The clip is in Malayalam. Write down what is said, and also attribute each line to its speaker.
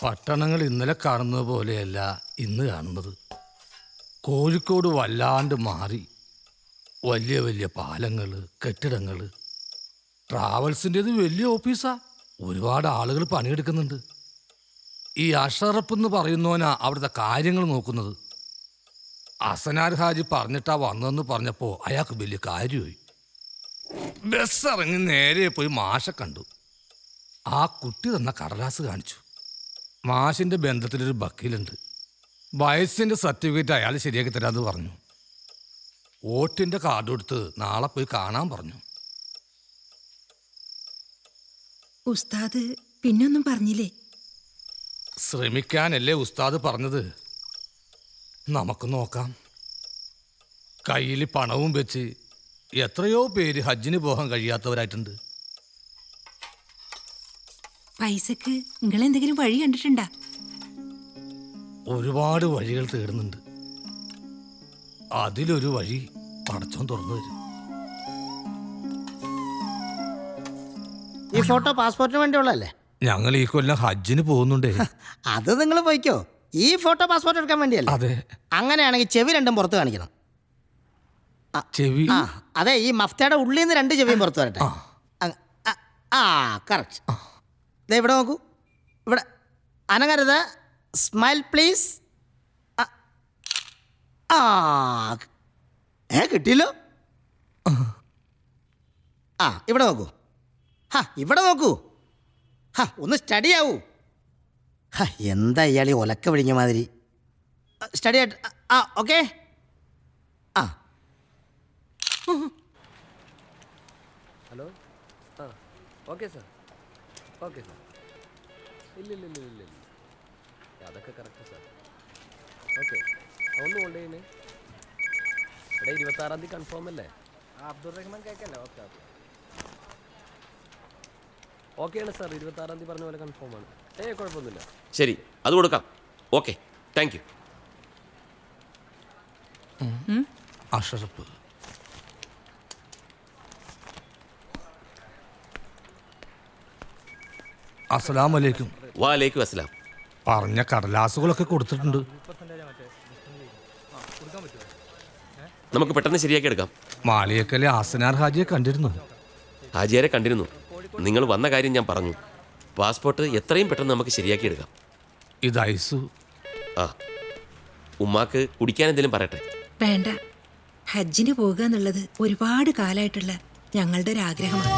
Speaker 1: പട്ടണങ്ങൾ ഇന്നലെ കാണുന്നത് പോലെയല്ല ഇന്ന് കാണുന്നത്. കോഴിക്കോട് വല്ലാണ്ട് മാറി. വലിയ വലിയ പാലങ്ങൾ, കെട്ടിടങ്ങൾ. ട്രാവൽസിൻ്റെത് വലിയ ഓഫീസാ. ഒരുപാട് ആളുകൾ പണിയെടുക്കുന്നുണ്ട്. ഈ അഷറഫ് എന്ന് പറയുന്നവനാ അവിടുത്തെ കാര്യങ്ങൾ നോക്കുന്നത്. അസനാർ ഹാജി പറഞ്ഞിട്ടാ വന്നതെന്ന് പറഞ്ഞപ്പോൾ അയാൾക്ക് വലിയ കാര്യമായി. ബസ് ഇറങ്ങി നേരെ പോയി മാഷെ കണ്ടു. ആ കുട്ടി തന്ന കടലാസ് കാണിച്ചു. മാഷിൻ്റെ ബന്ധത്തിലൊരു വക്കീലുണ്ട്. വയസ്സിൻ്റെ സർട്ടിഫിക്കറ്റ് അയാൾ ശരിയാക്കി തരാമെന്ന് പറഞ്ഞു. വോട്ടിൻ്റെ കാർഡ് കൊടുത്ത് നാളെ പോയി കാണാൻ പറഞ്ഞു.
Speaker 2: ഉസ്താദ് പിന്നൊന്നും പറഞ്ഞില്ലേ?
Speaker 1: ശ്രമിക്കാനല്ലേ ഉസ്താദ് പറഞ്ഞത്. നമുക്ക് നോക്കാം. കയ്യിൽ പണവും വെച്ച് എത്രയോ പേര് ഹജ്ജിന് പോകാൻ കഴിയാത്തവരായിട്ടുണ്ട്.
Speaker 2: പൈസക്ക് നിങ്ങളെന്തെങ്കിലും വഴി കണ്ടിട്ടുണ്ടാ?
Speaker 1: ഒരുപാട് വഴികൾ തേടുന്നുണ്ട്. അതിലൊരു വഴി പടച്ചോൻ തുറന്നു തരും.
Speaker 3: ഈ ഫോട്ടോ പാസ്പോർട്ടിന് വേണ്ടിയുള്ളതല്ലേ?
Speaker 1: ഞങ്ങൾ ഈ കൊല്ലം ഹജ്ജിന് പോകുന്നുണ്ടേ.
Speaker 3: അത് നിങ്ങൾ പോയിക്കോ. ഈ ഫോട്ടോ പാസ്പോർട്ട് എടുക്കാൻ വേണ്ടിയല്ലേ?
Speaker 1: അതെ.
Speaker 3: അങ്ങനെയാണെങ്കിൽ ചെവി രണ്ടും പുറത്ത് കാണിക്കണം.
Speaker 1: ചെവി?
Speaker 3: ആ അതെ, ഈ മഫ്തയുടെ ഉള്ളിൽ നിന്ന് രണ്ട് ചെവിയും പുറത്ത് വരട്ടെ. ആ കറക്റ്റ്. ദേ ഇവിടെ നോക്കൂ. ഇവിടെ അനങ്ങരുത്. Smile please. ആ കിട്ടിയല്ലോ. ആ ഇവിടെ നോക്കൂ. ഇവിടെ നോക്കൂ. ഒന്ന് സ്റ്റഡി ആവൂ. എന്താ ഇയാൾ ഈ ഒലക്ക പിടിഞ്ഞ മാതിരി? സ്റ്റഡി ആയിട്ട്. Okay.
Speaker 4: Hello. Okay sir. Okay sir. ഇല്ല അതൊക്കെ കറക്റ്റ് സാർ. ഓക്കെ. ഒന്ന് കൊണ്ട് ചെയ്യുന്നേ. ഇവിടെ 26-ാം തീയതി കൺഫേം അല്ലേ? അബ്ദുൾ റഹ്മാൻ കേൾക്കല്ലേ? ഓക്കെ ഓക്കെയാണ് സാർ. 26-ാം തീയതി പറഞ്ഞ പോലെ കൺഫേം ആണ്. കുഴപ്പമൊന്നുമില്ല.
Speaker 5: ശരി, അത് കൊടുക്കാം. Okay, thank you.
Speaker 1: അഷറഫ് അസ്സലാമലൈക്കും.
Speaker 5: വാലൈക്കും അസ്സലാം.
Speaker 1: പറഞ്ഞ കടലാസുകളൊക്കെ കൊടുത്തിട്ടുണ്ട്.
Speaker 5: നമുക്ക് പെട്ടെന്ന് ശരിയാക്കി എടുക്കാം.
Speaker 1: മാളിയേക്കലെ ആസനാർ ഹാജിയെ കണ്ടിരുന്നു.
Speaker 5: ഹാജിയാരെ കണ്ടിരുന്നു. നിങ്ങൾ വന്ന കാര്യം ഞാൻ പറഞ്ഞു. പാസ്പോർട്ട് എത്രയും പെട്ടെന്ന് നമുക്ക് ശരിയാക്കി എടുക്കാം.
Speaker 1: ഇത് ഐസു.
Speaker 5: ഉമ്മാക്ക് കുടിക്കാൻ എന്തെങ്കിലും പറയട്ടെ?
Speaker 2: വേണ്ട. ഹജ്ജിന് പോകുക എന്നുള്ളത് ഒരുപാട് കാലമായിട്ടുള്ള ഞങ്ങളുടെ ഒരു ആഗ്രഹമാണ്.